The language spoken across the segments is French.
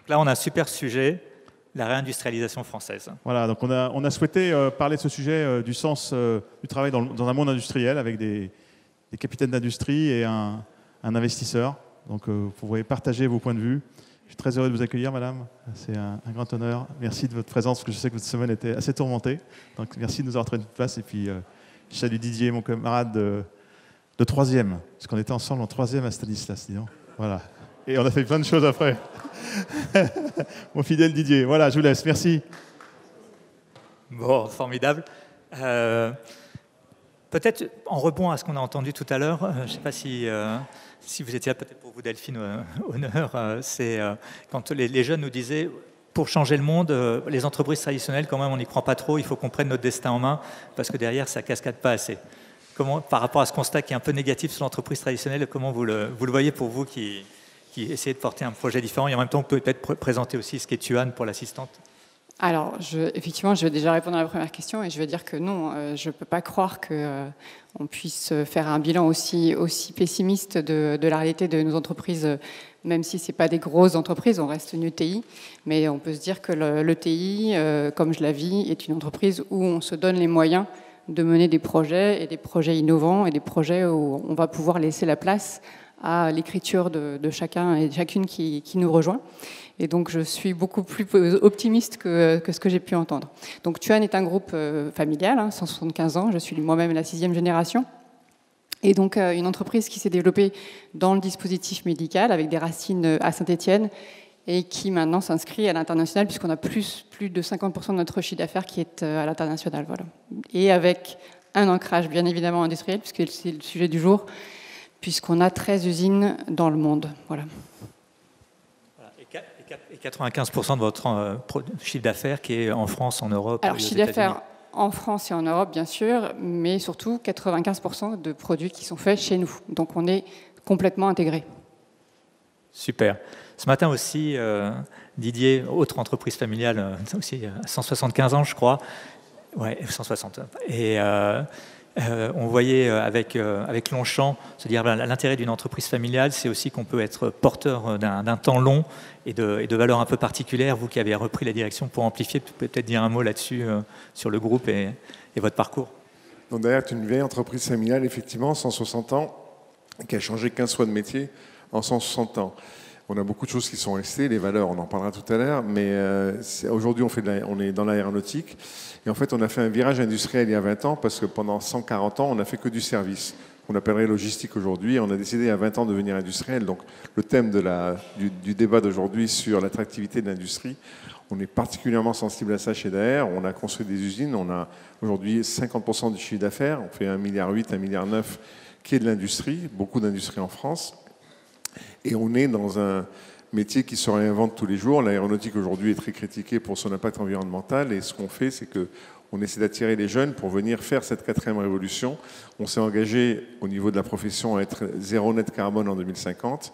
là, on a un super sujet, la réindustrialisation française. Voilà, donc on a souhaité parler de ce sujet du sens du travail dans un monde industriel avec des capitaines d'industrie et un investisseur. Donc vous pourrez partager vos points de vue. Je suis très heureux de vous accueillir, madame. C'est un grand honneur. Merci de votre présence, parce que je sais que votre semaine était assez tourmentée. Donc merci de nous avoir trouvé une place. Et puis je salue Didier, mon camarade de troisième, parce qu'on était ensemble en troisième à Stanislas, disons. Voilà. Et on a fait plein de choses après. Mon fidèle Didier. Voilà, je vous laisse. Merci. Bon, formidable. Peut-être en rebond à ce qu'on a entendu tout à l'heure, je ne sais pas si vous étiez là, peut-être pour vous Delphine, honneur, c'est quand les jeunes nous disaient pour changer le monde, les entreprises traditionnelles quand même on n'y croit pas trop, il faut qu'on prenne notre destin en main parce que derrière ça cascade pas assez. Comment, par rapport à ce constat qui est un peu négatif sur l'entreprise traditionnelle, comment vous le voyez pour vous qui essayez de porter un projet différent et en même temps peut-être présenter aussi ce qu'est Tuan pour l'assistante? Alors, effectivement, je vais déjà répondre à la première question et je vais dire que non, je ne peux pas croire qu'on puisse faire un bilan aussi pessimiste de la réalité de nos entreprises, même si ce n'est pas des grosses entreprises, on reste une ETI, mais on peut se dire que l'ETI, comme je la vis, est une entreprise où on se donne les moyens de mener des projets et des projets innovants et des projets où on va pouvoir laisser la place à l'écriture de chacun et de chacune qui nous rejoint. Et donc, je suis beaucoup plus optimiste que ce que j'ai pu entendre. Donc, Tuan est un groupe familial, 175 ans. Je suis moi-même la 6e génération. Et donc, une entreprise qui s'est développée dans le dispositif médical avec des racines à Saint-Étienne et qui maintenant s'inscrit à l'international puisqu'on a plus de 50% de notre chiffre d'affaires qui est à l'international. Voilà. Et avec un ancrage, bien évidemment, industriel, puisque c'est le sujet du jour, puisqu'on a 13 usines dans le monde. Voilà. Et 95% de votre chiffre d'affaires qui est en France, en Europe? Alors, chiffre d'affaires en France et en Europe, bien sûr, mais surtout 95% de produits qui sont faits chez nous. Donc, on est complètement intégré. Super. Ce matin aussi, Didier, autre entreprise familiale, aussi 175 ans, je crois. Ouais, 160. Et on voyait avec Longchamp, c'est-à-dire l'intérêt d'une entreprise familiale, c'est aussi qu'on peut être porteur d'un temps long et de valeurs un peu particulières. Vous qui avez repris la direction pour amplifier, vous pouvez peut-être dire un mot là-dessus sur le groupe et votre parcours. Donc derrière, c'est une vieille entreprise familiale, effectivement, 160 ans, qui a changé 15 fois de métier en 160 ans. On a beaucoup de choses qui sont restées, les valeurs, on en parlera tout à l'heure, mais aujourd'hui, on est dans l'aéronautique. Et en fait, on a fait un virage industriel il y a 20 ans, parce que pendant 140 ans, on n'a fait que du service. On appellerait logistique aujourd'hui. On a décidé il y a 20 ans de devenir industriel. Donc, le thème du débat d'aujourd'hui sur l'attractivité de l'industrie, on est particulièrement sensible à ça chez Daher. On a construit des usines. On a aujourd'hui 50% du chiffre d'affaires. On fait 1,8 milliard, 1,9 milliard qui est de l'industrie, beaucoup d'industrie en France. Et on est dans un métier qui se réinvente tous les jours. L'aéronautique aujourd'hui est très critiquée pour son impact environnemental. Et ce qu'on fait, c'est qu'on essaie d'attirer les jeunes pour venir faire cette 4e révolution. On s'est engagé au niveau de la profession à être zéro net carbone en 2050.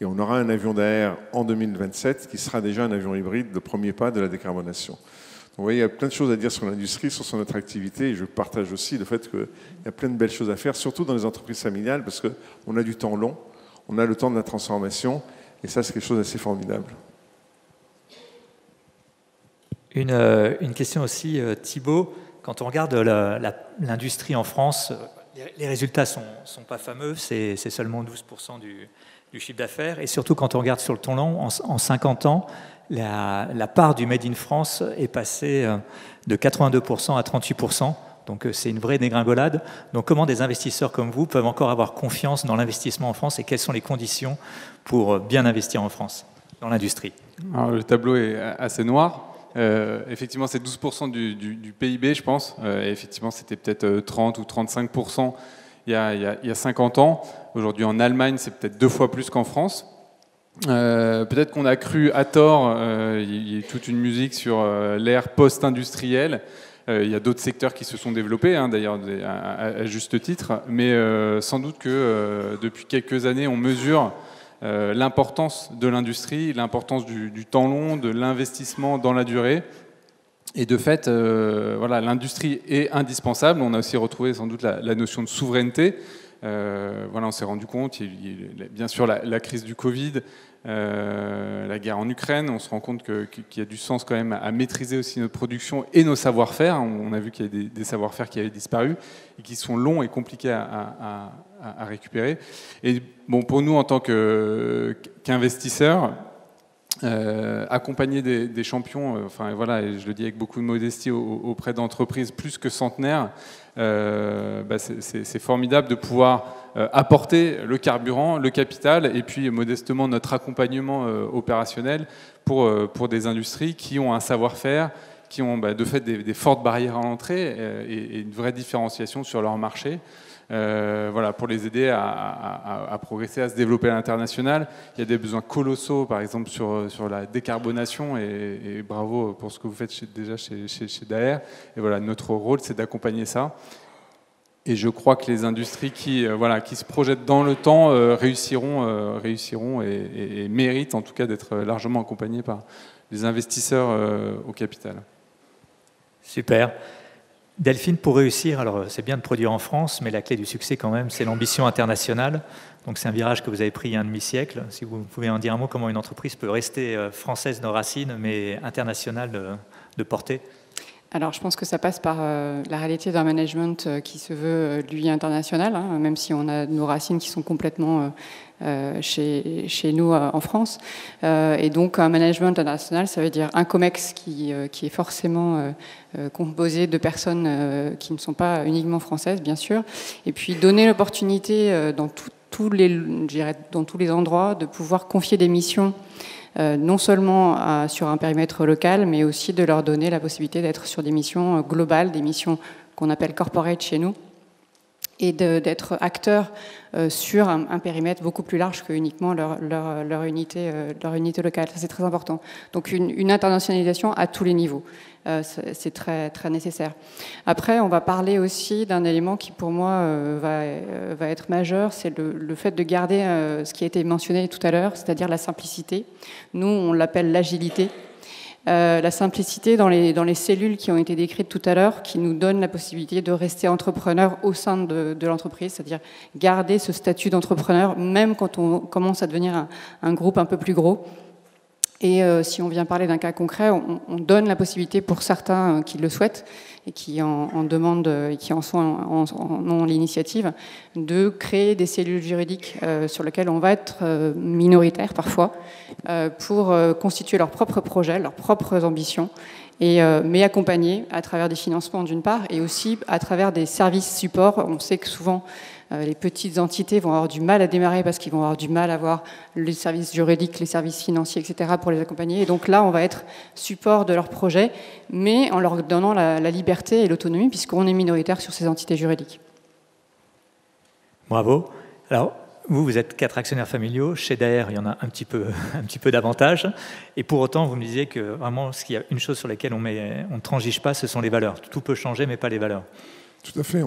Et on aura un avion Daher en 2027 qui sera déjà un avion hybride, le premier pas de la décarbonation. Donc, vous voyez, il y a plein de choses à dire sur l'industrie, sur son attractivité. Et je partage aussi le fait qu'il y a plein de belles choses à faire, surtout dans les entreprises familiales, parce qu'on a du temps long. On a le temps de la transformation, et ça, c'est quelque chose d'assez formidable. Une question aussi, Thibaut. Quand on regarde l'industrie en France, les résultats ne sont pas fameux, c'est seulement 12% du chiffre d'affaires. Et surtout, quand on regarde sur le temps long, en 50 ans, la part du Made in France est passée de 82% à 38%. Donc c'est une vraie dégringolade. Donc comment des investisseurs comme vous peuvent encore avoir confiance dans l'investissement en France et quelles sont les conditions pour bien investir en France, dans l'industrie? Alors, le tableau est assez noir. Effectivement, c'est 12% du PIB, je pense. Et effectivement, c'était peut-être 30 ou 35% il y a 50 ans. Aujourd'hui, en Allemagne, c'est peut-être 2 fois plus qu'en France. Peut-être qu'on a cru à tort, il y a toute une musique sur l'ère post-industrielle. Il y a d'autres secteurs qui se sont développés, d'ailleurs à juste titre, mais sans doute que depuis quelques années, on mesure l'importance de l'industrie, l'importance du temps long, de l'investissement dans la durée. Et de fait, voilà, l'industrie est indispensable. On a aussi retrouvé sans doute la notion de souveraineté. Voilà, on s'est rendu compte, il y a bien sûr la crise du Covid, la guerre en Ukraine, on se rend compte qu'il y a du sens quand même à maîtriser aussi notre production et nos savoir-faire. On a vu qu'il y a des savoir-faire qui avaient disparu et qui sont longs et compliqués à récupérer. Et bon, pour nous, en tant qu'investisseurs, accompagner des champions, enfin voilà, et je le dis avec beaucoup de modestie auprès d'entreprises plus que centenaires, c'est formidable de pouvoir apporter le carburant, le capital et puis modestement notre accompagnement opérationnel pour des industries qui ont un savoir-faire, qui ont de fait des fortes barrières à l'entrée et une vraie différenciation sur leur marché. Voilà, pour les aider à progresser, à se développer à l'international. Il y a des besoins colossaux, par exemple, sur la décarbonation, et bravo pour ce que vous faites déjà chez Daher. Et voilà, notre rôle, c'est d'accompagner ça. Et je crois que les industries qui se projettent dans le temps réussiront et méritent en tout cas d'être largement accompagnées par des investisseurs au capital. Super. Delphine, pour réussir, alors c'est bien de produire en France, mais la clé du succès quand même, c'est l'ambition internationale. Donc c'est un virage que vous avez pris il y a un demi-siècle. Si vous pouvez en dire un mot, comment une entreprise peut rester française de racines, mais internationale de portée? Alors, je pense que ça passe par la réalité d'un management qui se veut, lui, international, hein, même si on a nos racines qui sont complètement chez nous en France. Et donc, un management international, ça veut dire un COMEX qui est forcément composé de personnes qui ne sont pas uniquement françaises, bien sûr. Et puis, donner l'opportunité dans tous les endroits de pouvoir confier des missions non seulement sur un périmètre local, mais aussi de leur donner la possibilité d'être sur des missions globales, des missions qu'on appelle corporate chez nous, et d'être acteurs sur un périmètre beaucoup plus large que uniquement leur unité locale. Ça, c'est très important. Donc une internationalisation à tous les niveaux. C'est très, très nécessaire. Après, on va parler aussi d'un élément qui, pour moi, va être majeur, c'est le fait de garder ce qui a été mentionné tout à l'heure, c'est-à-dire la simplicité. Nous, on l'appelle l'agilité. La simplicité dans les cellules qui ont été décrites tout à l'heure, qui nous donne la possibilité de rester entrepreneur au sein de l'entreprise, c'est-à-dire garder ce statut d'entrepreneur, même quand on commence à devenir un groupe un peu plus gros. Et si on vient parler d'un cas concret, on donne la possibilité pour certains qui le souhaitent et qui en demandent et qui en ont l'initiative, de créer des cellules juridiques sur lesquelles on va être minoritaire parfois, pour constituer leurs propres projets, leurs propres ambitions, mais accompagner à travers des financements d'une part et aussi à travers des services supports. On sait que souvent les petites entités vont avoir du mal à démarrer parce qu'ils vont avoir du mal à avoir les services juridiques, les services financiers, etc. pour les accompagner. Et donc là, on va être support de leur projet, mais en leur donnant la liberté et l'autonomie puisqu'on est minoritaire sur ces entités juridiques. Bravo. Alors, vous êtes 4 actionnaires familiaux. Chez Daher, il y en a un petit peu davantage. Et pour autant, vous me disiez que vraiment, s'il y a une chose sur laquelle on ne transige pas, ce sont les valeurs. Tout peut changer, mais pas les valeurs. Tout à fait.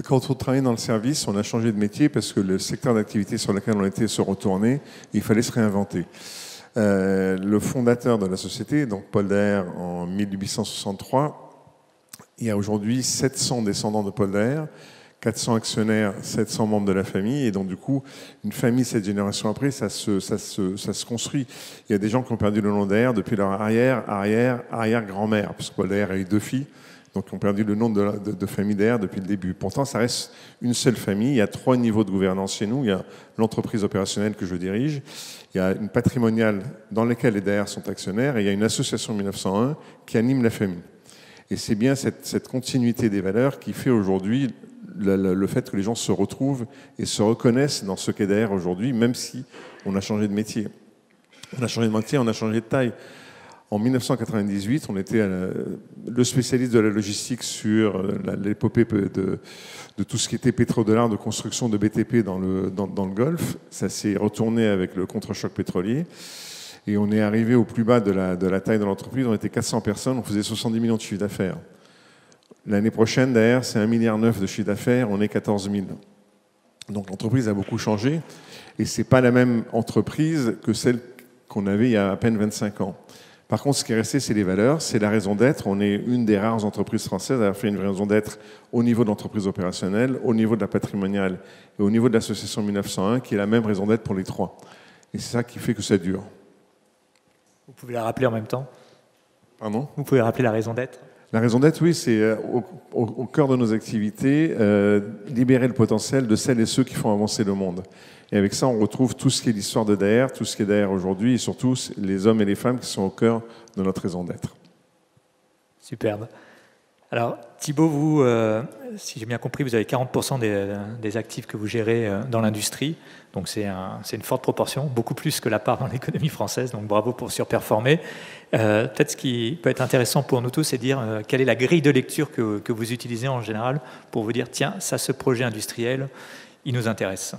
Quand on travaillait dans le service, on a changé de métier parce que le secteur d'activité sur lequel on était se retournait, il fallait se réinventer. Le fondateur de la société, donc Paul Daher, en 1863, il y a aujourd'hui 700 descendants de Paul Daher, 400 actionnaires, 700 membres de la famille, et donc du coup, une famille 7 générations après, ça se construit. Il y a des gens qui ont perdu le nom Daher depuis leur arrière-grand-mère, parce que Paul Daher a eu 2 filles, donc ils ont perdu le nom de famille Daher depuis le début. Pourtant, ça reste une seule famille. Il y a 3 niveaux de gouvernance chez nous. Il y a l'entreprise opérationnelle que je dirige, il y a une patrimoniale dans laquelle les Daher sont actionnaires, et il y a une association 1901 qui anime la famille. Et c'est bien cette continuité des valeurs qui fait aujourd'hui le fait que les gens se retrouvent et se reconnaissent dans ce qu'est Daher aujourd'hui, même si on a changé de métier. On a changé de métier, on a changé de taille. En 1998, on était le spécialiste de la logistique sur l'épopée de tout ce qui était pétrodollar, de construction de BTP dans le Golfe. Ça s'est retourné avec le contre-choc pétrolier. Et on est arrivé au plus bas de la taille de l'entreprise. On était 400 personnes, on faisait 70 millions de chiffre d'affaires. L'année prochaine, d'ailleurs, c'est 1,9 milliard de chiffre d'affaires, on est 14 000. Donc l'entreprise a beaucoup changé. Et ce n'est pas la même entreprise que celle qu'on avait il y a à peine 25 ans. Par contre, ce qui est resté, c'est les valeurs, c'est la raison d'être. On est une des rares entreprises françaises à avoir fait une raison d'être au niveau de l'entreprise opérationnelle, au niveau de la patrimoniale et au niveau de l'association 1901, qui est la même raison d'être pour les trois. Et c'est ça qui fait que ça dure. Vous pouvez la rappeler en même temps? Pardon? Vous pouvez rappeler la raison d'être? La raison d'être, oui, c'est au cœur de nos activités, libérer le potentiel de celles et ceux qui font avancer le monde. Et avec ça, on retrouve tout ce qui est l'histoire de Daher, tout ce qui est Daher aujourd'hui, et surtout les hommes et les femmes qui sont au cœur de notre raison d'être. Superbe. Alors, Thibaut, vous, si j'ai bien compris, vous avez 40% des actifs que vous gérez dans l'industrie. Donc, c'est une forte proportion, beaucoup plus que la part dans l'économie française. Donc, bravo pour surperformer. Peut-être ce qui peut être intéressant pour nous tous, c'est de dire quelle est la grille de lecture que vous utilisez en général pour vous dire, tiens, ça, ce projet industriel, il nous intéresse.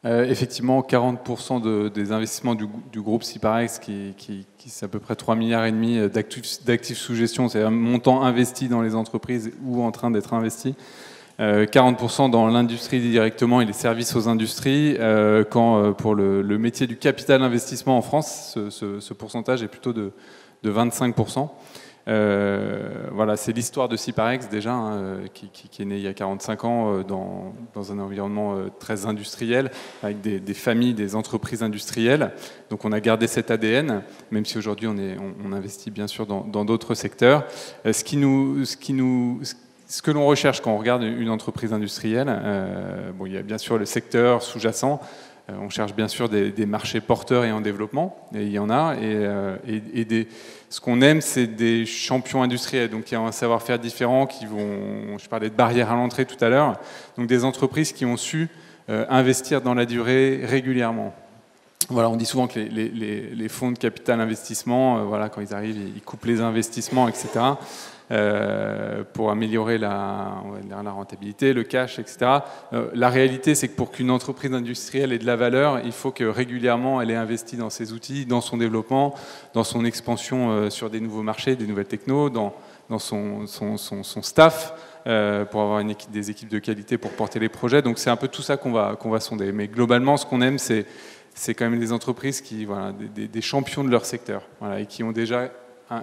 Effectivement, 40% des investissements du groupe Ciparex, qui c'est à peu près 3,5 milliards d'actifs sous gestion, c'est un montant investi dans les entreprises ou en train d'être investi. 40% dans l'industrie directement et les services aux industries, quand pour le métier du capital investissement en France, ce pourcentage est plutôt de 25%. Voilà, c'est l'histoire de Ciparex déjà, hein, qui est née il y a 45 ans dans un environnement très industriel, avec des familles, des entreprises industrielles. Donc on a gardé cet ADN, même si aujourd'hui on investit bien sûr dans d'autres secteurs. Ce que l'on recherche quand on regarde une entreprise industrielle, bon, il y a bien sûr le secteur sous-jacent. On cherche bien sûr des marchés porteurs et en développement, et il y en a. Ce qu'on aime, c'est des champions industriels, donc qui ont un savoir-faire différent, je parlais de barrières à l'entrée tout à l'heure, donc des entreprises qui ont su investir dans la durée régulièrement. Voilà, on dit souvent que les fonds de capital investissement, voilà, quand ils arrivent, ils coupent les investissements, etc. Pour améliorer la rentabilité, le cash, etc. La réalité, c'est que pour qu'une entreprise industrielle ait de la valeur, il faut que régulièrement elle ait investi dans ses outils, dans son développement, dans son expansion sur des nouveaux marchés, des nouvelles technos, dans son staff, pour avoir des équipes de qualité pour porter les projets. Donc c'est un peu tout ça qu'on va sonder. Mais globalement, ce qu'on aime, c'est quand même des entreprises qui, voilà, des champions de leur secteur, voilà, et qui ont déjà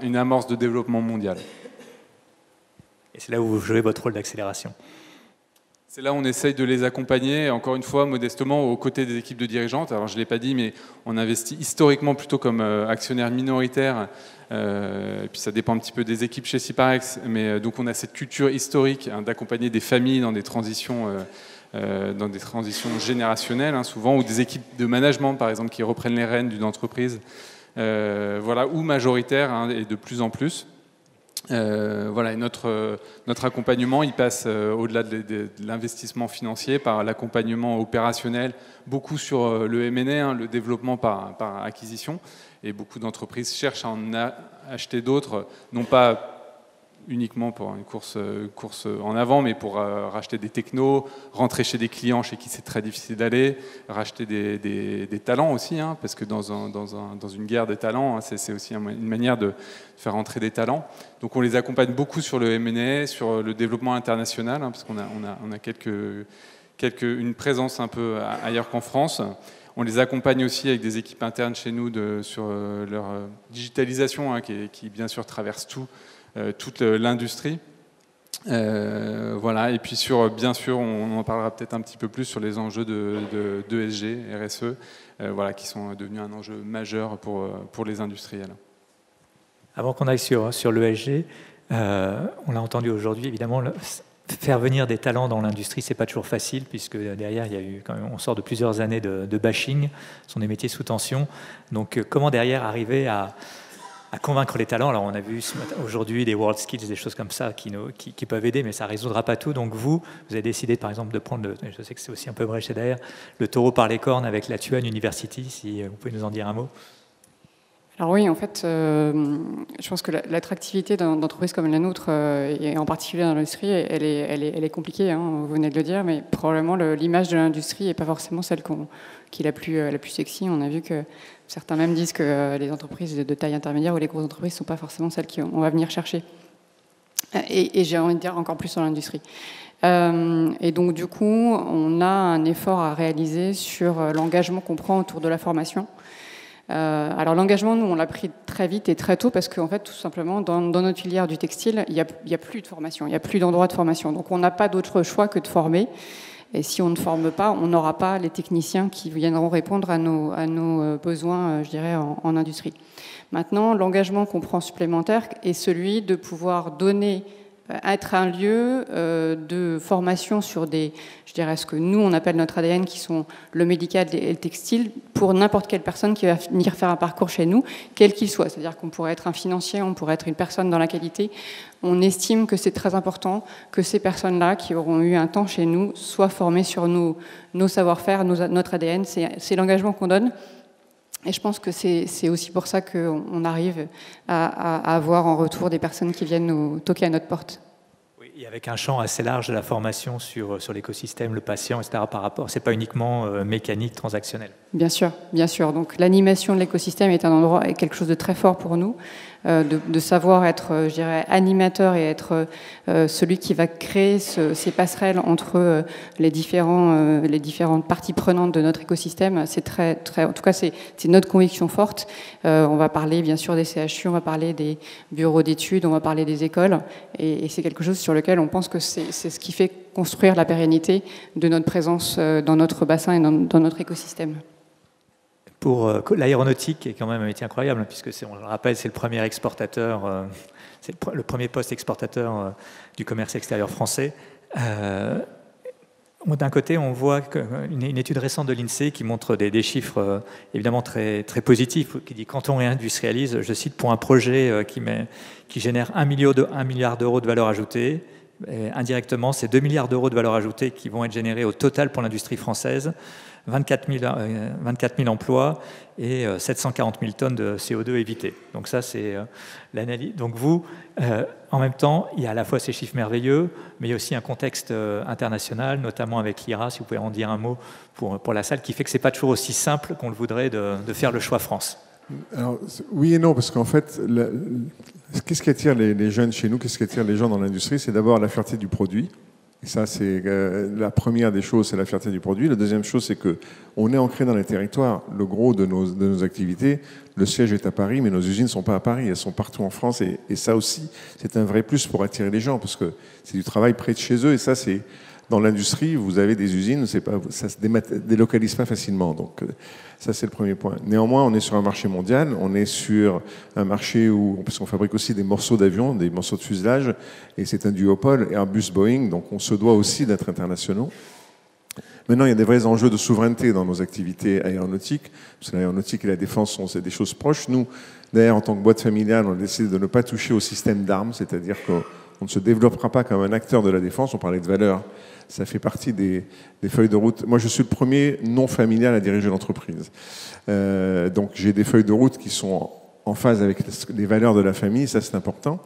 une amorce de développement mondial. Et c'est là où vous jouez votre rôle d'accélération. C'est là où on essaye de les accompagner, encore une fois, modestement, aux côtés des équipes de dirigeantes. Alors, je ne l'ai pas dit, mais on investit historiquement plutôt comme actionnaire minoritaire. Et puis, ça dépend un petit peu des équipes chez Ciparex. Mais donc, on a cette culture historique, hein, d'accompagner des familles dans des transitions générationnelles, hein, souvent, ou des équipes de management, par exemple, qui reprennent les rênes d'une entreprise, voilà, ou majoritaires, hein, et de plus en plus. Voilà, et notre accompagnement, il passe au-delà de l'investissement financier par l'accompagnement opérationnel, beaucoup sur le M&A, hein, le développement par acquisition, et beaucoup d'entreprises cherchent à en acheter d'autres, non pas uniquement pour une course en avant, mais pour racheter des technos, rentrer chez des clients chez qui c'est très difficile d'aller, racheter des talents aussi, hein, parce que dans une guerre des talents, hein, c'est aussi une manière de faire rentrer des talents. Donc on les accompagne beaucoup sur le M&A, sur le développement international, hein, parce qu'on a une présence un peu ailleurs qu'en France. On les accompagne aussi avec des équipes internes chez nous sur leur digitalisation, hein, qui bien sûr traverse toute l'industrie. Voilà. Et puis bien sûr, on en parlera peut-être un petit peu plus sur les enjeux d'ESG, RSE, voilà, qui sont devenus un enjeu majeur pour les industriels. Avant qu'on aille sur l'ESG, on l'a entendu aujourd'hui, évidemment, faire venir des talents dans l'industrie, c'est pas toujours facile, puisque derrière, il y a eu quand même, on sort de plusieurs années de bashing, ce sont des métiers sous tension. Donc, comment derrière arriver à convaincre les talents? Alors on a vu aujourd'hui des World Skills, des choses comme ça qui peuvent aider, mais ça ne résoudra pas tout. Donc vous avez décidé par exemple de prendre, je sais que c'est aussi un peu vrai chez Daher, le taureau par les cornes avec la Tuan University, si vous pouvez nous en dire un mot. Alors oui, en fait, je pense que l'attractivité d'entreprises comme la nôtre, et en particulier dans l'industrie, elle est compliquée, hein, vous venez de le dire, mais probablement l'image de l'industrie n'est pas forcément celle qui est la plus sexy. On a vu que certains même disent que les entreprises de taille intermédiaire ou les grosses entreprises ne sont pas forcément celles qu'on va venir chercher. Et j'ai envie de dire encore plus sur l'industrie. Et donc du coup, on a un effort à réaliser sur l'engagement qu'on prend autour de la formation. Alors l'engagement, nous, on l'a pris très vite et très tôt parce qu'en fait, tout simplement, dans notre filière du textile, il y a plus de formation, il n'y a plus d'endroit de formation. Donc on n'a pas d'autre choix que de former. Et si on ne forme pas, on n'aura pas les techniciens qui viendront répondre à nos besoins, je dirais, en industrie. Maintenant, l'engagement qu'on prend supplémentaire est celui de pouvoir être un lieu de formation sur je dirais, ce que nous, on appelle notre ADN, qui sont le médical et le textile, pour n'importe quelle personne qui va venir faire un parcours chez nous, quel qu'il soit. C'est-à-dire qu'on pourrait être un financier, on pourrait être une personne dans la qualité. On estime que c'est très important que ces personnes-là, qui auront eu un temps chez nous, soient formées sur nos savoir-faire, notre ADN. C'est l'engagement qu'on donne. Et je pense que c'est aussi pour ça qu'on arrive à avoir en retour des personnes qui viennent nous toquer à notre porte. Oui, et avec un champ assez large de la formation sur l'écosystème, le patient, etc. par rapport, c'est pas uniquement mécanique, transactionnel. Bien sûr, bien sûr. Donc l'animation de l'écosystème est quelque chose de très fort pour nous. De savoir être, je dirais, animateur et être celui qui va créer ces passerelles entre les différentes parties prenantes de notre écosystème. C'est en tout cas, c'est notre conviction forte. On va parler bien sûr des CHU, on va parler des bureaux d'études, on va parler des écoles, et c'est quelque chose sur lequel on pense que c'est ce qui fait construire la pérennité de notre présence dans notre bassin et dans notre écosystème. Pour l'aéronautique, qui est quand même un métier incroyable, puisque on le rappelle, c'est le premier exportateur, c'est le premier poste exportateur du commerce extérieur français. D'un côté, on voit une étude récente de l'INSEE qui montre des chiffres évidemment très, très positifs, qui dit quand on réindustrialise, je cite, pour un projet qui génère 1 milliard d'euros de valeur ajoutée, indirectement, c'est 2 milliards d'euros de valeur ajoutée qui vont être générés au total pour l'industrie française. 24 000 emplois et 740 000 tonnes de CO2 évitées. Donc ça, c'est l'analyse. Donc vous, en même temps, il y a à la fois ces chiffres merveilleux, mais il y a aussi un contexte international, notamment avec l'IRA, si vous pouvez en dire un mot pour la salle, qui fait que ce n'est pas toujours aussi simple qu'on le voudrait de faire le choix France. Alors, oui et non, parce qu'en fait, qu'est-ce qui attire les jeunes chez nous, qu'est-ce qui attire les gens dans l'industrie? C'est d'abord la fierté du produit. Et ça, c'est la première des choses, c'est la fierté du produit. La deuxième chose, c'est qu'on est ancré dans les territoires. Le gros de nos activités, le siège est à Paris, mais nos usines ne sont pas à Paris, elles sont partout en France. Et ça aussi, c'est un vrai plus pour attirer les gens, parce que c'est du travail près de chez eux. Et ça, c'est dans l'industrie, vous avez des usines, ça ne se délocalise pas facilement. Donc ça, c'est le premier point. Néanmoins, on est sur un marché mondial, on est sur un marché parce qu'on fabrique aussi des morceaux d'avion, des morceaux de fuselage, et c'est un duopole Airbus-Boeing, donc on se doit aussi d'être internationaux. Maintenant, il y a des vrais enjeux de souveraineté dans nos activités aéronautiques, parce que l'aéronautique et la défense sont des choses proches. Nous, d'ailleurs, en tant que boîte familiale, on a décidé de ne pas toucher au système d'armes, c'est-à-dire qu'on ne se développera pas comme un acteur de la défense. On parlait de valeurs, ça fait partie des feuilles de route. Moi, je suis le premier non familial à diriger l'entreprise. Donc, j'ai des feuilles de route qui sont en phase avec les valeurs de la famille, ça c'est important.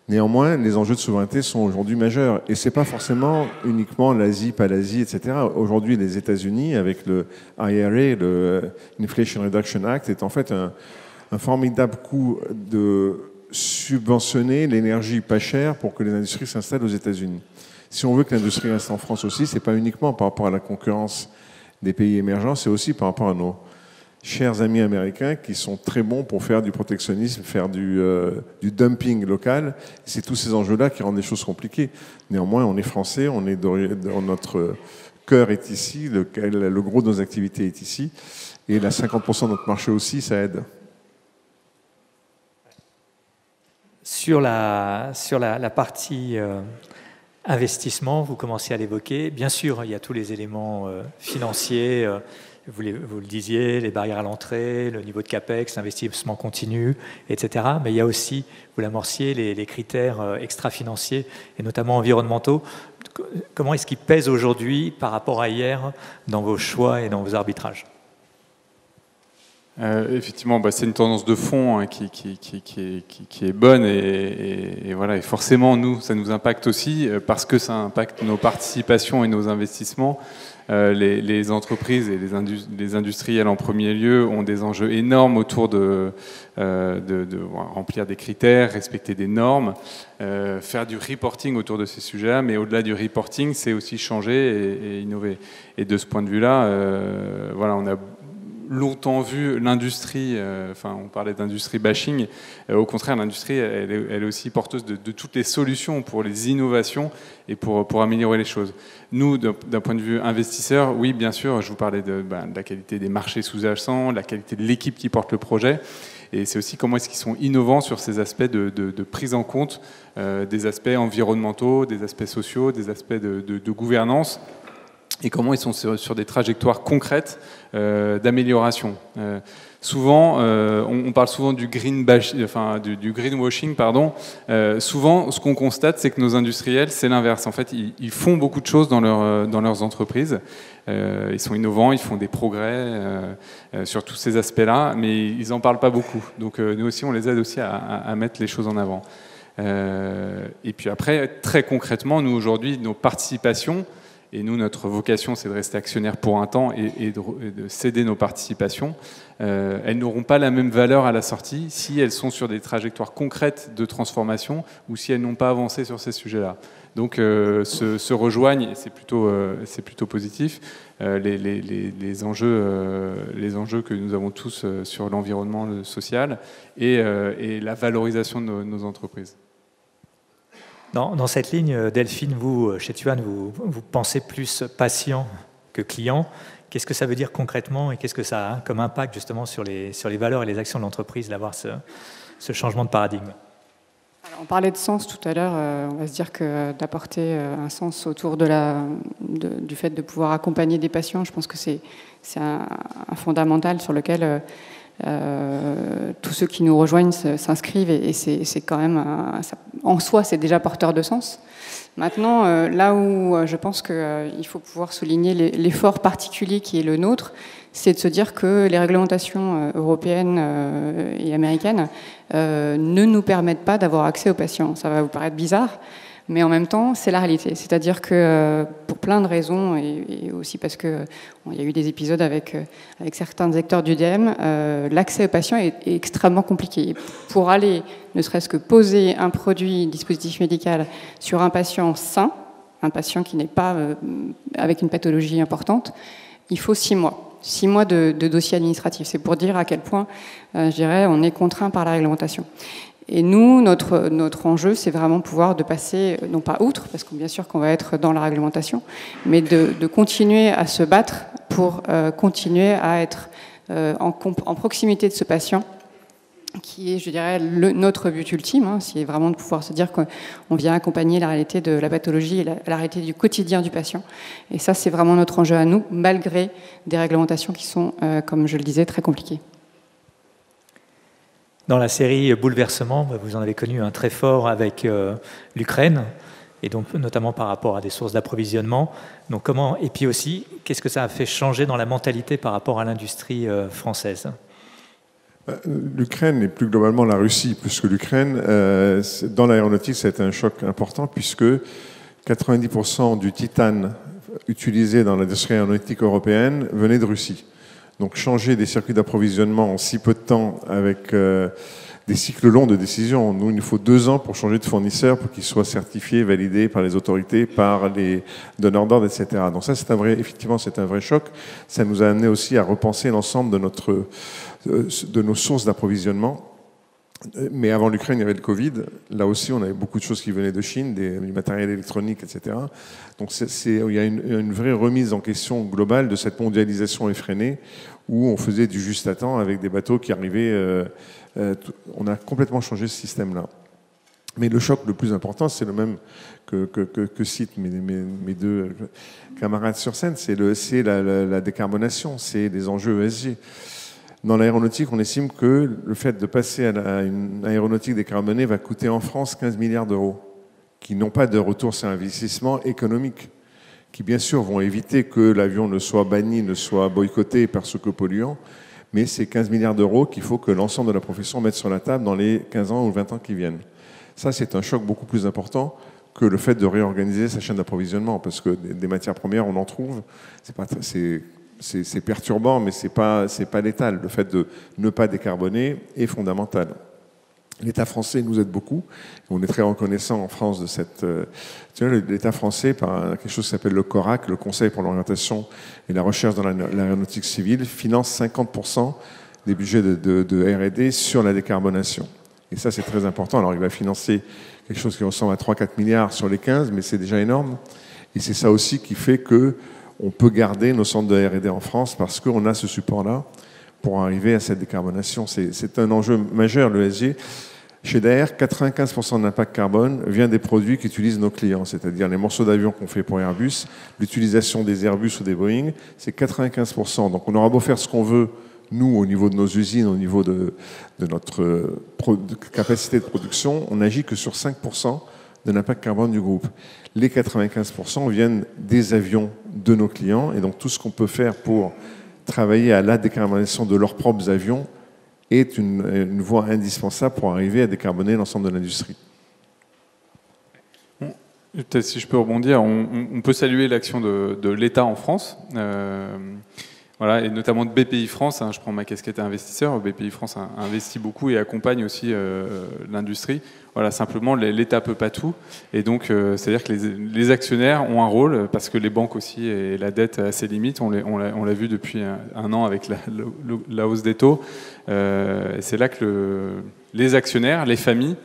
Néanmoins, les enjeux de souveraineté sont aujourd'hui majeurs. Et ce n'est pas forcément uniquement l'Asie, pas l'Asie, etc. Aujourd'hui, les États-Unis, avec le IRA, le Inflation Reduction Act, est en fait un formidable coup de subventionner l'énergie pas chère pour que les industries s'installent aux États-Unis. Si on veut que l'industrie reste en France aussi, ce n'est pas uniquement par rapport à la concurrence des pays émergents, c'est aussi par rapport à nos chers amis américains qui sont très bons pour faire du protectionnisme, faire du dumping local. C'est tous ces enjeux-là qui rendent les choses compliquées. Néanmoins, on est français, notre cœur est ici, le gros de nos activités est ici, et la 50% de notre marché aussi, ça aide. Sur la partie investissement, vous commencez à l'évoquer. Bien sûr, il y a tous les éléments financiers, vous le disiez, les barrières à l'entrée, le niveau de CAPEX, l'investissement continu, etc. Mais il y a aussi, vous l'amorciez, les critères extra-financiers et notamment environnementaux. Comment est-ce qu'ils pèsent aujourd'hui par rapport à hier dans vos choix et dans vos arbitrages ? Effectivement, c'est une tendance de fond qui est bonne et voilà. Et forcément, nous, ça nous impacte aussi parce que ça impacte nos participations et nos investissements. Les entreprises et les industriels en premier lieu ont des enjeux énormes autour de remplir des critères, respecter des normes, faire du reporting autour de ces sujets-là. Mais au-delà du reporting, c'est aussi changer et innover. Et de ce point de vue-là, voilà, on a longtemps vu l'industrie, on parlait d'industrie bashing, au contraire l'industrie elle est aussi porteuse de toutes les solutions pour les innovations et pour améliorer les choses. Nous, d'un point de vue investisseur, oui bien sûr, je vous parlais de la qualité des marchés sous-jacents, de la qualité de l'équipe qui porte le projet, et c'est aussi comment est-ce qu'ils sont innovants sur ces aspects de prise en compte des aspects environnementaux, des aspects sociaux, des aspects de gouvernance, et comment ils sont sur des trajectoires concrètes d'amélioration. Souvent, on parle souvent du du greenwashing, pardon. Souvent, ce qu'on constate, c'est que nos industriels, c'est l'inverse. En fait, ils font beaucoup de choses dans leurs entreprises. Ils sont innovants, ils font des progrès sur tous ces aspects-là, mais ils n'en parlent pas beaucoup. Donc, nous aussi, on les aide aussi à mettre les choses en avant. Et puis après, très concrètement, nous, aujourd'hui, nos participations, et nous, notre vocation, c'est de rester actionnaire pour un temps et de céder nos participations. Elles n'auront pas la même valeur à la sortie si elles sont sur des trajectoires concrètes de transformation ou si elles n'ont pas avancé sur ces sujets-là. Donc, se rejoignent, et c'est plutôt positif, les enjeux que nous avons tous sur l'environnement social et la valorisation de nos entreprises. Dans cette ligne, Delphine, vous, chez Tuan, vous pensez plus patient que client. Qu'est-ce que ça veut dire concrètement et qu'est-ce que ça a comme impact justement sur les valeurs et les actions de l'entreprise d'avoir ce changement de paradigme? Alors, on parlait de sens tout à l'heure. On va se dire que d'apporter un sens autour du fait de pouvoir accompagner des patients, je pense que c'est un fondamental sur lequel tous ceux qui nous rejoignent s'inscrivent et c'est quand même en soi c'est déjà porteur de sens. Maintenant, là où je pense qu'il faut pouvoir souligner l'effort particulier qui est le nôtre, c'est de se dire que les réglementations européennes et américaines ne nous permettent pas d'avoir accès aux patients. Ça va vous paraître bizarre, mais en même temps, c'est la réalité. C'est-à-dire que pour plein de raisons, et aussi parce qu'il y a eu des épisodes avec certains acteurs du DM, l'accès aux patients est extrêmement compliqué. Pour aller, ne serait-ce que poser un produit, dispositif médical sur un patient sain, un patient qui n'est pas avec une pathologie importante, il faut 6 mois. 6 mois de dossier administratif. C'est pour dire à quel point, je dirais, on est contraint par la réglementation. Et nous, notre enjeu, c'est vraiment pouvoir de passer, non pas outre, parce que bien sûr qu'on va être dans la réglementation, mais de continuer à se battre pour continuer à être en proximité de ce patient, qui est, je dirais, notre but ultime, c'est vraiment de pouvoir se dire qu'on vient accompagner la réalité de la pathologie et la réalité du quotidien du patient. Et ça, c'est vraiment notre enjeu à nous, malgré des réglementations qui sont, comme je le disais, très compliquées. Dans la série Bouleversement, vous en avez connu un très fort avec l'Ukraine, et donc notamment par rapport à des sources d'approvisionnement. Donc et puis aussi, qu'est-ce que ça a fait changer dans la mentalité par rapport à l'industrie française? L'Ukraine et plus globalement la Russie, plus que l'Ukraine, dans l'aéronautique, ça a été un choc important puisque 90% du titane utilisé dans l'industrie aéronautique européenne venait de Russie. Donc changer des circuits d'approvisionnement en si peu de temps avec des cycles longs de décision. Nous, il nous faut 2 ans pour changer de fournisseur pour qu'il soit certifié, validé par les autorités, par les donneurs d'ordre, etc. Donc ça, effectivement, c'est un vrai choc. Ça nous a amené aussi à repenser l'ensemble de nos sources d'approvisionnement. Mais avant l'Ukraine, il y avait le Covid. Là aussi, on avait beaucoup de choses qui venaient de Chine, du matériel électronique, etc. Donc il y a une vraie remise en question globale de cette mondialisation effrénée où on faisait du juste à temps avec des bateaux qui arrivaient. On a complètement changé ce système-là. Mais le choc le plus important, c'est le même que citent mes 2 camarades sur scène, c'est la décarbonation, c'est les enjeux ESG. Dans l'aéronautique, on estime que le fait de passer à une aéronautique décarbonée va coûter en France 15 milliards d'euros, qui n'ont pas de retour sur investissement économique, qui bien sûr vont éviter que l'avion ne soit banni, ne soit boycotté par ce copolluant, mais c'est 15 milliards d'euros qu'il faut que l'ensemble de la profession mette sur la table dans les 15 ans ou 20 ans qui viennent. Ça, c'est un choc beaucoup plus important que le fait de réorganiser sa chaîne d'approvisionnement, parce que des matières premières, on en trouve, c'est perturbant, mais c'est pas létal. Le fait de ne pas décarboner est fondamental. L'État français nous aide beaucoup. On est très reconnaissant en France de cette... l'État français, par quelque chose qui s'appelle le CORAC, le Conseil pour l'orientation et la recherche dans l'aéronautique civile, finance 50% des budgets de R&D sur la décarbonation. Et ça, c'est très important. Alors, il va financer quelque chose qui ressemble à 3-4 milliards sur les 15, mais c'est déjà énorme. Et c'est ça aussi qui fait qu'on peut garder nos centres de R&D en France parce qu'on a ce support-là pour arriver à cette décarbonation. C'est un enjeu majeur, l'ESG. Chez Daher, 95% de l'impact carbone vient des produits qu'utilisent nos clients, c'est-à-dire les morceaux d'avion qu'on fait pour Airbus, l'utilisation des Airbus ou des Boeing, c'est 95%. Donc on aura beau faire ce qu'on veut, nous, au niveau de nos usines, au niveau de notre capacité de production, on n'agit que sur 5% de l'impact carbone du groupe. Les 95% viennent des avions de nos clients, et donc tout ce qu'on peut faire pour travailler à la décarbonation de leurs propres avions est une voie indispensable pour arriver à décarboner l'ensemble de l'industrie. Peut-être si je peux rebondir, on peut saluer l'action de l'État en France, voilà, et notamment de BPI France. Je prends ma casquette investisseur. BPI France investit beaucoup et accompagne aussi l'industrie. Voilà, simplement, l'État peut pas tout. Et donc, c'est-à-dire que les actionnaires ont un rôle, parce que les banques aussi, et la dette a ses limites. On l'a vu depuis un an avec la hausse des taux. Et c'est là que les actionnaires, les familles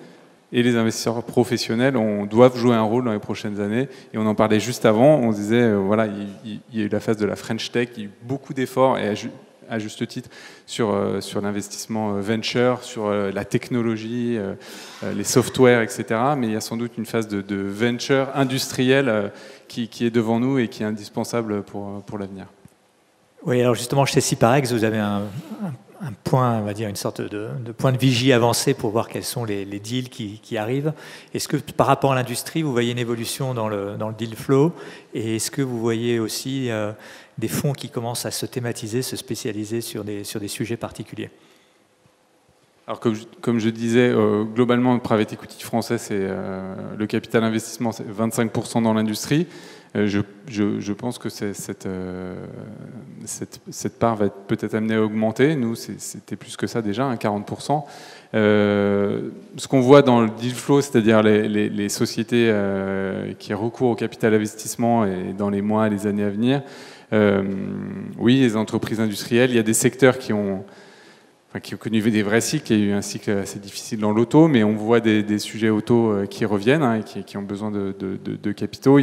et les investisseurs professionnels doivent jouer un rôle dans les prochaines années. Et on en parlait juste avant. On disait, voilà, il y a eu la phase de la French Tech, il y a eu beaucoup d'efforts, et à juste titre, sur l'investissement venture, sur la technologie, les softwares, etc. Mais il y a sans doute une phase de venture industrielle qui est devant nous et qui est indispensable pour l'avenir. Oui, alors justement, chez Syparex, vous avez un point, on va dire une sorte de point de vigie avancé pour voir quels sont les deals qui arrivent. Est-ce que par rapport à l'industrie, vous voyez une évolution dans le deal flow, et est-ce que vous voyez aussi des fonds qui commencent à se thématiser, se spécialiser sur des sujets particuliers? Alors comme je disais, globalement, le private equity français, c'est le capital investissement, c'est 25% dans l'industrie. Je pense que cette part va peut-être amenée à augmenter. Nous, c'était plus que ça déjà, 40%. Ce qu'on voit dans le deal flow, c'est-à-dire les sociétés qui recourent au capital investissement et dans les mois, les années à venir, oui, les entreprises industrielles, il y a des secteurs qui ont connu des vrais cycles. Il y a eu un cycle assez difficile dans l'auto, mais on voit des sujets auto qui reviennent et qui ont besoin de capitaux.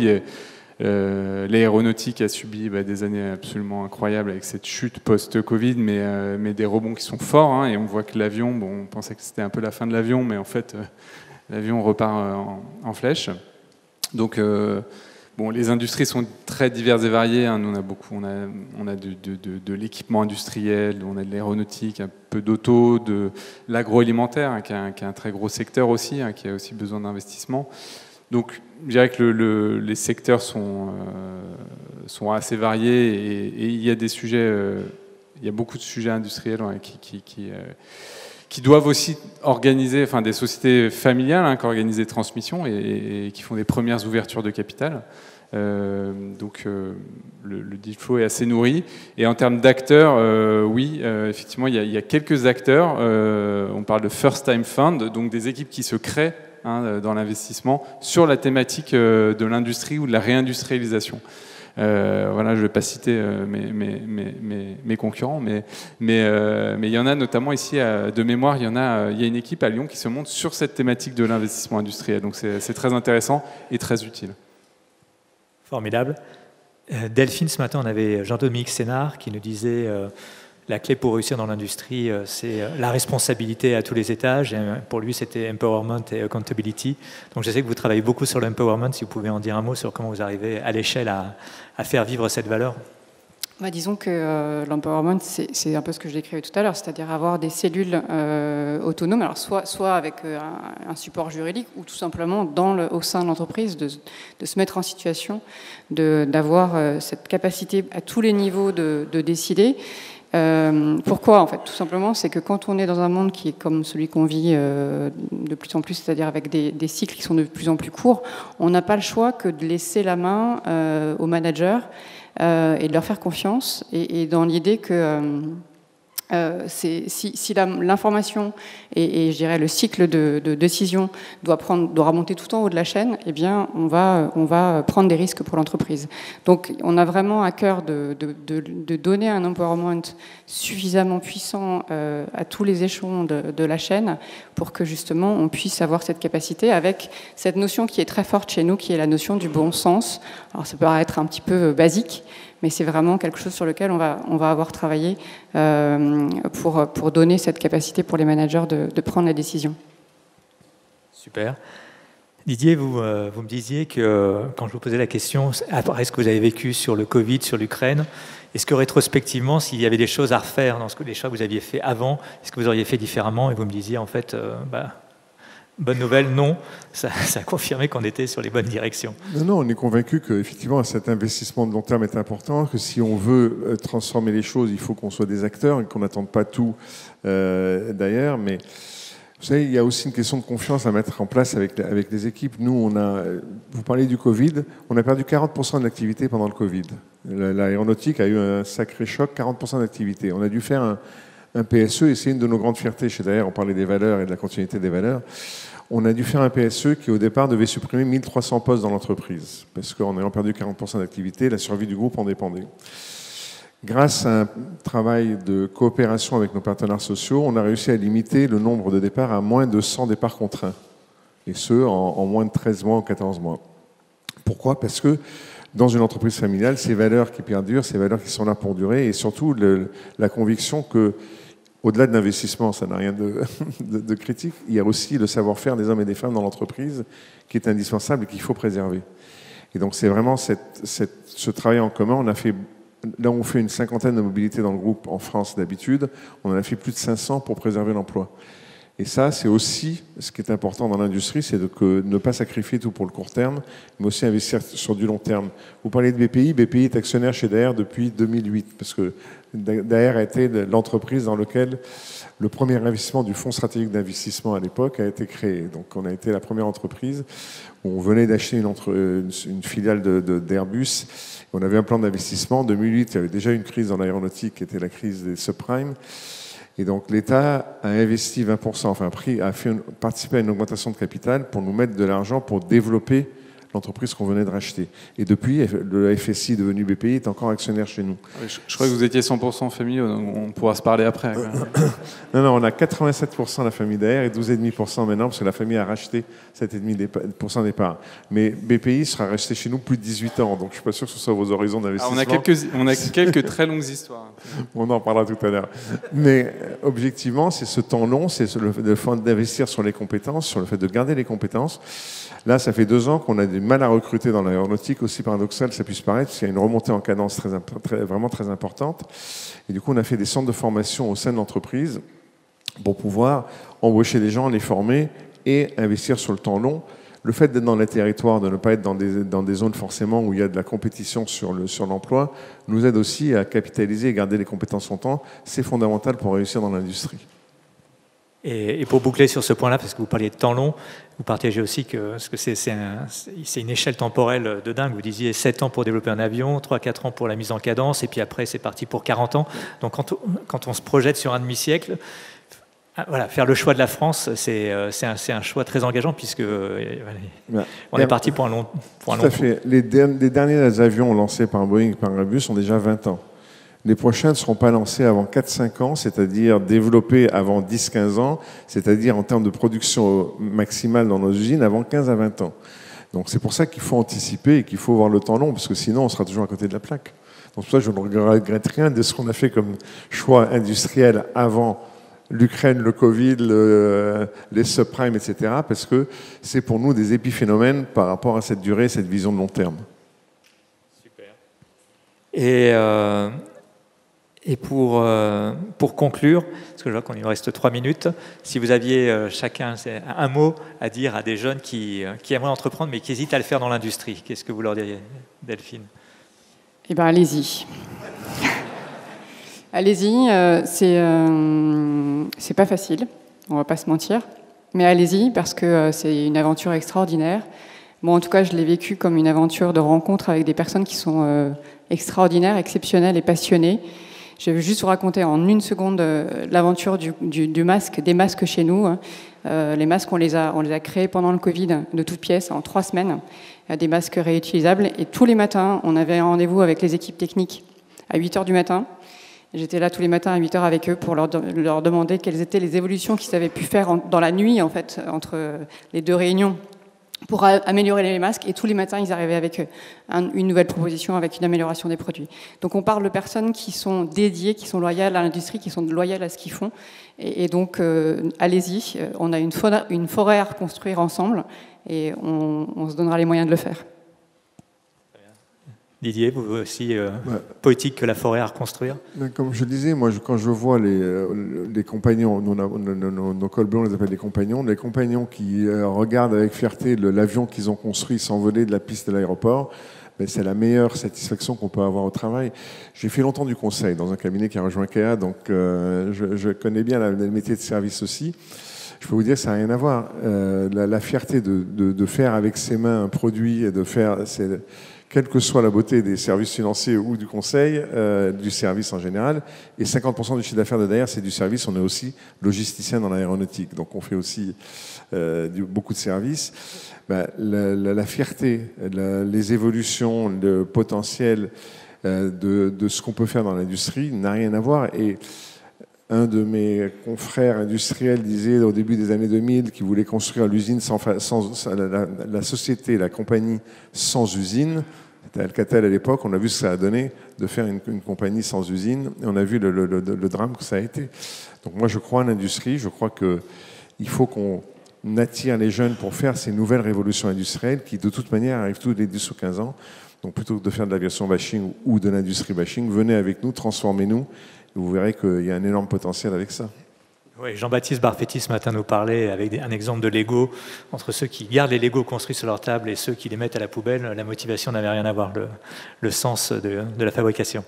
L'aéronautique a subi des années absolument incroyables avec cette chute post-Covid, mais des rebonds qui sont forts. Et on voit que l'avion, on pensait que c'était un peu la fin de l'avion, mais en fait, l'avion repart en flèche. Donc, les industries sont très diverses et variées. Nous, on a beaucoup. On a de l'équipement industriel, on a de l'aéronautique, un peu d'auto, de l'agroalimentaire, qui est un très gros secteur aussi, qui a aussi besoin d'investissement. Donc, je dirais que les secteurs sont assez variés, et il y a des sujets, il y a beaucoup de sujets industriels qui doivent aussi organiser, des sociétés familiales qui organisent des transmissions et qui font des premières ouvertures de capital. Donc le deal flow est assez nourri. Et en termes d'acteurs, oui, effectivement, il y a quelques acteurs. On parle de first time fund, donc des équipes qui se créent dans l'investissement sur la thématique de l'industrie ou de la réindustrialisation. Voilà, je ne vais pas citer mes concurrents, mais il y en a notamment ici, de mémoire, il y a une équipe à Lyon qui se monte sur cette thématique de l'investissement industriel. Donc c'est très intéressant et très utile. Formidable. Delphine, ce matin, on avait Jean-Dominique Sénard qui nous disait la clé pour réussir dans l'industrie, c'est la responsabilité à tous les étages. Et pour lui, c'était empowerment et accountability. Donc je sais que vous travaillez beaucoup sur l'empowerment. Si vous pouvez en dire un mot sur comment vous arrivez à l'échelle à faire vivre cette valeur. Disons que l'empowerment, c'est un peu ce que je décrivais tout à l'heure, c'est-à-dire avoir des cellules autonomes, alors soit avec un support juridique, ou tout simplement au sein de l'entreprise de se mettre en situation d'avoir cette capacité à tous les niveaux de décider. Pourquoi en fait? Tout simplement, c'est que quand on est dans un monde qui est comme celui qu'on vit de plus en plus, c'est-à-dire avec des cycles qui sont de plus en plus courts, on n'a pas le choix que de laisser la main aux managers et de leur faire confiance, et dans l'idée que Si l'information et je dirais le cycle de décision doit remonter tout en haut de la chaîne, eh bien on va prendre des risques pour l'entreprise. Donc on a vraiment à cœur de donner un empowerment suffisamment puissant à tous les échelons de la chaîne pour que justement on puisse avoir cette capacité avec cette notion qui est très forte chez nous, qui est la notion du bon sens. Alors ça peut paraître un petit peu basique, mais c'est vraiment quelque chose sur lequel on va avoir travaillé pour donner cette capacité pour les managers de prendre la décision. Super. Didier, vous me disiez que quand je vous posais la question, après ce que vous avez vécu sur le Covid, sur l'Ukraine, est-ce que rétrospectivement, s'il y avait des choses à refaire dans les choix que vous aviez fait avant, est-ce que vous auriez fait différemment? Et vous me disiez en fait, bonne nouvelle, non, ça a confirmé qu'on était sur les bonnes directions. Non, on est convaincu qu'effectivement cet investissement de long terme est important, que si on veut transformer les choses, il faut qu'on soit des acteurs et qu'on n'attende pas tout d'ailleurs. Mais vous savez, il y a aussi une question de confiance à mettre en place avec les équipes. Nous, vous parlez du Covid, on a perdu 40% de l'activité pendant le Covid. L'aéronautique a eu un sacré choc, 40% d'activité. On a dû faire un PSE, et c'est une de nos grandes fiertés chez Daher, on parlait des valeurs et de la continuité des valeurs. On a dû faire un PSE qui, au départ, devait supprimer 1300 postes dans l'entreprise, parce qu'en ayant perdu 40% d'activité, la survie du groupe en dépendait. Grâce à un travail de coopération avec nos partenaires sociaux, on a réussi à limiter le nombre de départs à moins de 100 départs contraints, et ce, en moins de 13 mois ou 14 mois. Pourquoi? Parce que dans une entreprise familiale, ces valeurs qui perdurent, ces valeurs qui sont là pour durer, et surtout la conviction que, au-delà de l'investissement, ça n'a rien de critique, il y a aussi le savoir-faire des hommes et des femmes dans l'entreprise qui est indispensable et qu'il faut préserver. Et donc c'est vraiment ce travail en commun. Là, on fait une 50aine de mobilités dans le groupe en France d'habitude. On en a fait plus de 500 pour préserver l'emploi. Et ça, c'est aussi ce qui est important dans l'industrie, c'est de ne pas sacrifier tout pour le court terme, mais aussi investir sur du long terme. Vous parlez de BPI. BPI est actionnaire chez Daher depuis 2008, parce que Daher a été l'entreprise dans laquelle le premier investissement du fonds stratégique d'investissement à l'époque a été créé. Donc on a été la première entreprise où on venait d'acheter une filiale d'Airbus. On avait un plan d'investissement. En 2008, il y avait déjà une crise dans l'aéronautique qui était la crise des subprimes. Et donc l'État a investi 20%, a participé à une augmentation de capital pour nous mettre de l'argent pour développer l'entreprise qu'on venait de racheter. Et depuis, le FSI devenu BPI est encore actionnaire chez nous. Je crois que vous étiez 100% familiaux, donc on pourra se parler après. Non, on a 87% la famille Daher et 12,5% maintenant, parce que la famille a racheté 7,5% des parts. Mais BPI sera resté chez nous plus de 18 ans, donc je ne suis pas sûr que ce soit vos horizons d'investissement. On a quelques très longues histoires. On en parlera tout à l'heure. Mais objectivement, c'est ce temps long, c'est le fait d'investir sur les compétences, sur le fait de garder les compétences. Là, ça fait 2 ans qu'on a du mal à recruter dans l'aéronautique, aussi paradoxal que ça puisse paraître, parce qu'il y a une remontée en cadence vraiment très importante. Et du coup, on a fait des centres de formation au sein de l'entreprise pour pouvoir embaucher des gens, les former et investir sur le temps long. Le fait d'être dans les territoires, de ne pas être dans des zones forcément où il y a de la compétition sur l'emploi, nous aide aussi à capitaliser et garder les compétences longtemps. C'est fondamental pour réussir dans l'industrie. Et pour boucler sur ce point-là, parce que vous parliez de temps long, vous partagez aussi que c'est une échelle temporelle de dingue. Vous disiez 7 ans pour développer un avion, 3-4 ans pour la mise en cadence, et puis après c'est parti pour 40 ans. Donc quand on se projette sur un demi-siècle, voilà, faire le choix de la France, c'est un choix très engageant, puisque on est parti pour un long coup. Tout à fait. Les derniers avions lancés par Boeing et par Airbus ont déjà 20 ans. Les prochains ne seront pas lancés avant 4-5 ans, c'est-à-dire développés avant 10-15 ans, c'est-à-dire en termes de production maximale dans nos usines avant 15 à 20 ans. Donc c'est pour ça qu'il faut anticiper et qu'il faut voir le temps long, parce que sinon on sera toujours à côté de la plaque. Donc pour ça, je ne regrette rien de ce qu'on a fait comme choix industriel avant l'Ukraine, le Covid, les subprimes, etc., parce que c'est pour nous des épiphénomènes par rapport à cette durée, cette vision de long terme. Super. Et pour conclure, parce que je vois qu'il nous reste 3 minutes, si vous aviez chacun un mot à dire à des jeunes qui aimeraient entreprendre mais qui hésitent à le faire dans l'industrie, qu'est-ce que vous leur diriez, Delphine? Eh bien, allez-y. Allez-y, c'est pas facile, on va pas se mentir, mais allez-y parce que c'est une aventure extraordinaire. Bon, en tout cas, je l'ai vécu comme une aventure de rencontre avec des personnes qui sont extraordinaires, exceptionnelles et passionnées. Je vais juste vous raconter en une seconde l'aventure du masque, des masques chez nous. Les masques, on les a créés pendant le Covid de toutes pièces en 3 semaines. Des masques réutilisables. Et tous les matins, on avait un rendez-vous avec les équipes techniques à 8h du matin. J'étais là tous les matins à 8h avec eux pour leur demander quelles étaient les évolutions qu'ils avaient pu faire dans la nuit, en fait, entre les 2 réunions, pour améliorer les masques. Et tous les matins, ils arrivaient avec une nouvelle proposition, avec une amélioration des produits. Donc on parle de personnes qui sont dédiées, qui sont loyales à l'industrie, qui sont loyales à ce qu'ils font. Et donc, allez-y, on a une forêt à reconstruire ensemble, et on se donnera les moyens de le faire. Didier, vous aussi poétique que la forêt à reconstruire? Comme je disais, moi, quand je vois les compagnons, nos cols blancs, on les appelle les compagnons qui regardent avec fierté l'avion qu'ils ont construit s'envoler de la piste de l'aéroport, ben, c'est la meilleure satisfaction qu'on peut avoir au travail. J'ai fait longtemps du conseil dans un cabinet qui a rejoint KEA, donc je connais bien le métier de service aussi. Je peux vous dire que ça n'a rien à voir. La fierté de faire avec ses mains un produit et de faire... quelle que soit la beauté des services financiers ou du conseil, du service en général. Et 50% du chiffre d'affaires de derrière, c'est du service. On est aussi logisticien dans l'aéronautique. Donc on fait aussi beaucoup de services. La fierté, les évolutions, le potentiel de ce qu'on peut faire dans l'industrie n'a rien à voir. Et un de mes confrères industriels disait au début des années 2000 qu'il voulait construire l'usine la société, la compagnie sans usine. C'était Alcatel à l'époque. On a vu ce que ça a donné de faire une compagnie sans usine. Et on a vu le drame que ça a été. Donc moi, je crois en l'industrie. Je crois qu'il faut qu'on attire les jeunes pour faire ces nouvelles révolutions industrielles qui, de toute manière, arrivent tous les 10 ou 15 ans. Donc plutôt que de faire de l'aviation bashing ou de l'industrie bashing, venez avec nous, transformez-nous. Vous verrez qu'il y a un énorme potentiel avec ça. Oui, Jean-Baptiste Barfetti ce matin nous parlait avec un exemple de Lego. Entre ceux qui gardent les Lego construits sur leur table et ceux qui les mettent à la poubelle, la motivation n'avait rien à voir, le sens de la fabrication.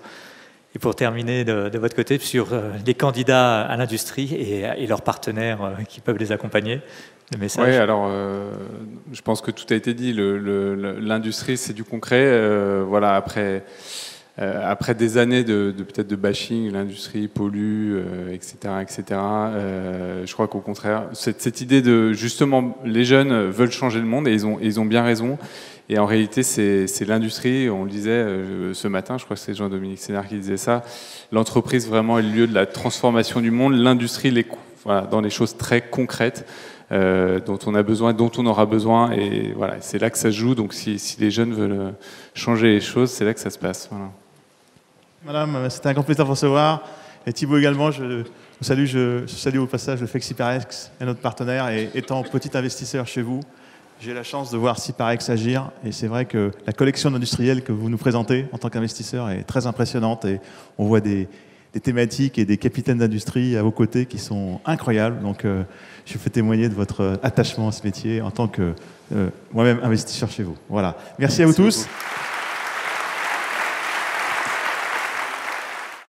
Et pour terminer de votre côté, sur les candidats à l'industrie et leurs partenaires qui peuvent les accompagner, le message. Oui, alors je pense que tout a été dit. L'industrie, c'est du concret. Voilà, après des années peut-être de bashing, l'industrie pollue, etc., etc. Je crois qu'au contraire, cette idée de justement les jeunes veulent changer le monde et ils ont bien raison. Et en réalité, c'est l'industrie. On le disait ce matin, je crois que c'est Jean-Dominique Sénard qui disait ça. L'entreprise vraiment est le lieu de la transformation du monde. L'industrie, voilà, dans les choses très concrètes dont on a besoin, dont on aura besoin. Et voilà, c'est là que ça se joue. Donc si les jeunes veulent changer les choses, c'est là que ça se passe. Voilà. Madame, c'était un grand plaisir de vous recevoir. Et Thibaut également, je salue au passage le Flexiparex et notre partenaire. Et étant petit investisseur chez vous, j'ai la chance de voir Siparex agir. Et c'est vrai que la collection d'industriels que vous nous présentez en tant qu'investisseur est très impressionnante. Et on voit des thématiques et des capitaines d'industrie à vos côtés qui sont incroyables. Donc, je fais témoigner de votre attachement à ce métier en tant que moi-même investisseur chez vous. Voilà. Merci à vous tous. Beaucoup.